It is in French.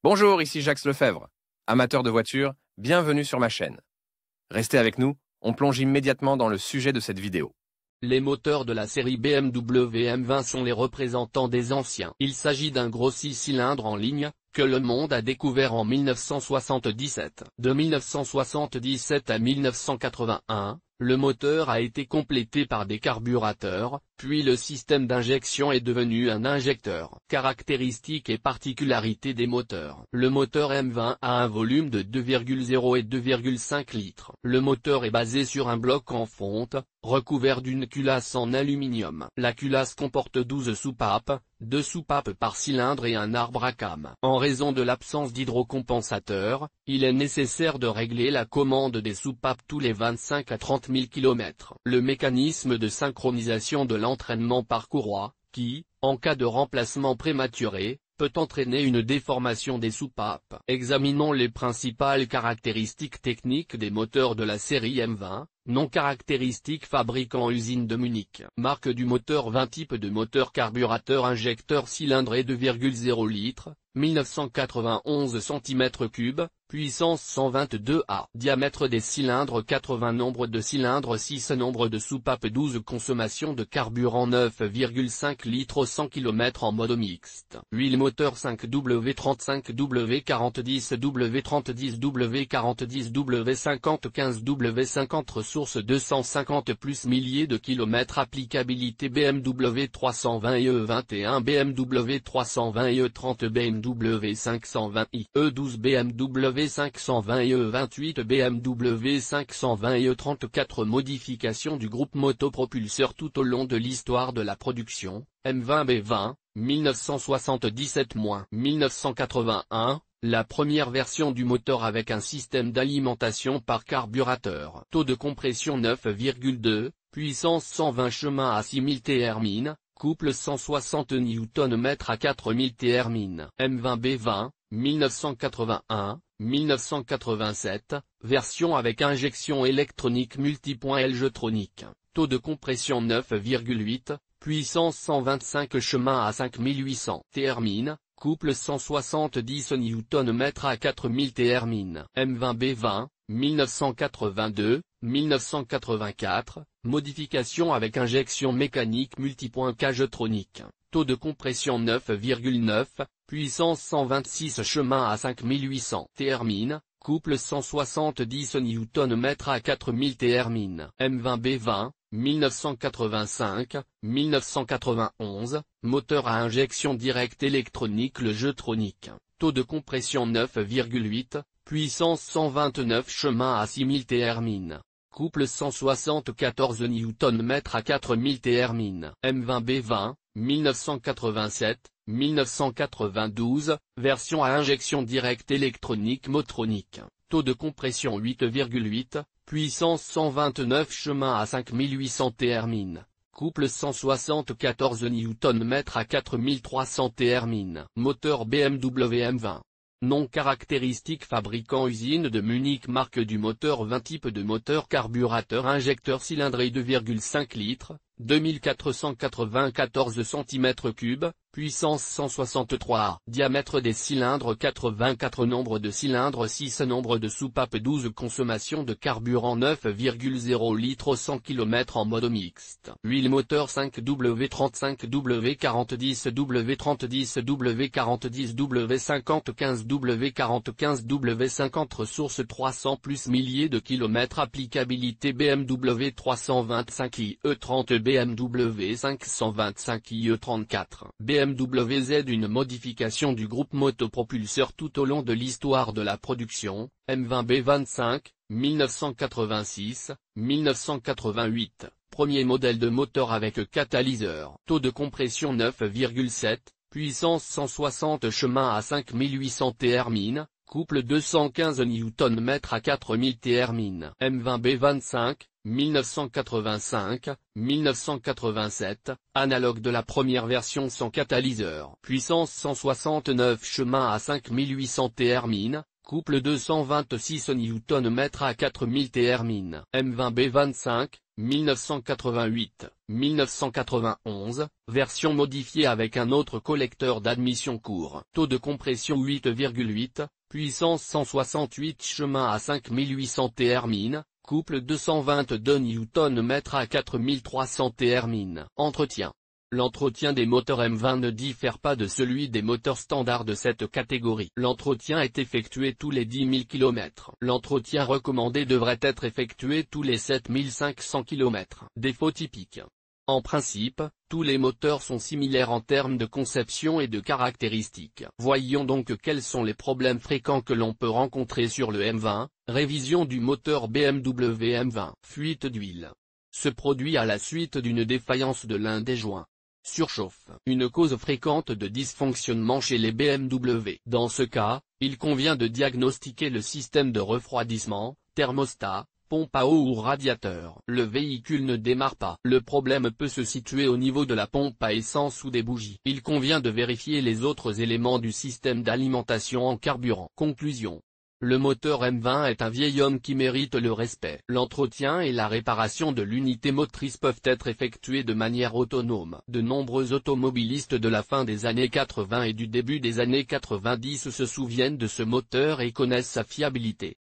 Bonjour, ici Jacques Lefebvre. Amateur de voitures, bienvenue sur ma chaîne. Restez avec nous, on plonge immédiatement dans le sujet de cette vidéo. Les moteurs de la série BMW M20 sont les représentants des anciens. Il s'agit d'un gros 6 cylindres en ligne, que le monde a découvert en 1977. De 1977 à 1981, le moteur a été complété par des carburateurs, puis le système d'injection est devenu un injecteur. Caractéristiques et particularités des moteurs. Le moteur M20 a un volume de 2,0 et 2,5 litres. Le moteur est basé sur un bloc en fonte, recouvert d'une culasse en aluminium. La culasse comporte 12 soupapes, 2 soupapes par cylindre et un arbre à cames. En raison de l'absence d'hydrocompensateur, il est nécessaire de régler la commande des soupapes tous les 25 à 30 000 km. Le mécanisme de synchronisation de l'entraînement par courroie, qui, en cas de remplacement prématuré, peut entraîner une déformation des soupapes. Examinons les principales caractéristiques techniques des moteurs de la série M20. Nom caractéristiques fabricant usine de Munich. Marque du moteur 20 type de moteur carburateur injecteur cylindré 2,0 litres, 1991 cm3, puissance 122 A. Diamètre des cylindres 80 nombre de cylindres 6 nombre de soupapes 12 consommation de carburant 9,5 litres au 100 km en mode mixte. Huile moteur 5W35 W4010 W3010 W4010 W5015 W50 ressources 250 plus milliers de kilomètres. Applicabilité BMW 320 et E21 BMW 320 et E30 BMW 520i E12 BMW 520 et E28 BMW 520 et E34. Modification du groupe motopropulseur tout au long de l'histoire de la production. M20 B20, 1977-1981, la première version du moteur avec un système d'alimentation par carburateur. Taux de compression 9,2, puissance 120 chemin à 6000 Thermine, couple 160 Nm à 4000 Thermine. M20 B20, 1981-1987, version avec injection électronique multipoint L-Jetronique. Taux de compression 9,8, puissance 125 chemin à 5800 Thermine, couple 170 Nm à 4000 Thermine. M20 B20, 1982-1984, modification avec injection mécanique multipoint K-Jetronique. Taux de compression 9,9, puissance 126 chemin à 5800 Thermine, couple 170 Nm à 4000 Thermine. M20 B20, 1985-1991, moteur à injection directe électronique le Jetronique. Taux de compression 9,8, puissance 129 chemin à 6000 Thermine. Couple 174 Nm à 4000 Thermine. M20 B20, 1987-1992, version à injection directe électronique Motronic. Taux de compression 8,8, puissance 129 chemin à 5800 Thermine. Couple 174 Nm à 4300 Thermine. Moteur BMW M20. Nom caractéristique fabricant usine de Munich. Marque du moteur 20 type de moteur carburateur injecteur cylindré 2,5 litres, 2494 cm3, puissance 163 A. Diamètre des cylindres 84 nombre de cylindres 6 nombre de soupapes 12 consommation de carburant 9,0 litres au 100 km en mode mixte. Huile moteur 5W35 W4010 W3010 W4010 W5015 W4015 W50 ressources 300 plus milliers de kilomètres. Applicabilité BMW 325i E30 BMW 525i E34 BMW Z. Une modification du groupe motopropulseur tout au long de l'histoire de la production. M20 B25, 1986-1988, premier modèle de moteur avec catalyseur. Taux de compression 9,7, puissance 160 chemin à 5800 Thermine, couple 215 Nm à 4000 Thermine. M20 B25, 1985-1987, analogue de la première version sans catalyseur. Puissance 169 chemin à 5800 Thermine, couple 226 Nm à 4000 Thermine. M20 B25, 1988, 1991, version modifiée avec un autre collecteur d'admission court. Taux de compression 8,8, puissance 168 chemin à 5800 Thermin, couple 222 Nm à 4300 Thermin. Entretien. L'entretien des moteurs M20 ne diffère pas de celui des moteurs standards de cette catégorie. L'entretien est effectué tous les 10 000 km. L'entretien recommandé devrait être effectué tous les 7500 km. Défauts typiques. En principe, tous les moteurs sont similaires en termes de conception et de caractéristiques. Voyons donc quels sont les problèmes fréquents que l'on peut rencontrer sur le M20. Révision du moteur BMW M20. Fuite d'huile. Se produit à la suite d'une défaillance de l'un des joints. Surchauffe. Une cause fréquente de dysfonctionnement chez les BMW. Dans ce cas, il convient de diagnostiquer le système de refroidissement, thermostat, pompe à eau ou radiateur. Le véhicule ne démarre pas. Le problème peut se situer au niveau de la pompe à essence ou des bougies. Il convient de vérifier les autres éléments du système d'alimentation en carburant. Conclusion. Le moteur M20 est un vieil homme qui mérite le respect. L'entretien et la réparation de l'unité motrice peuvent être effectués de manière autonome. De nombreux automobilistes de la fin des années 80 et du début des années 90 se souviennent de ce moteur et connaissent sa fiabilité.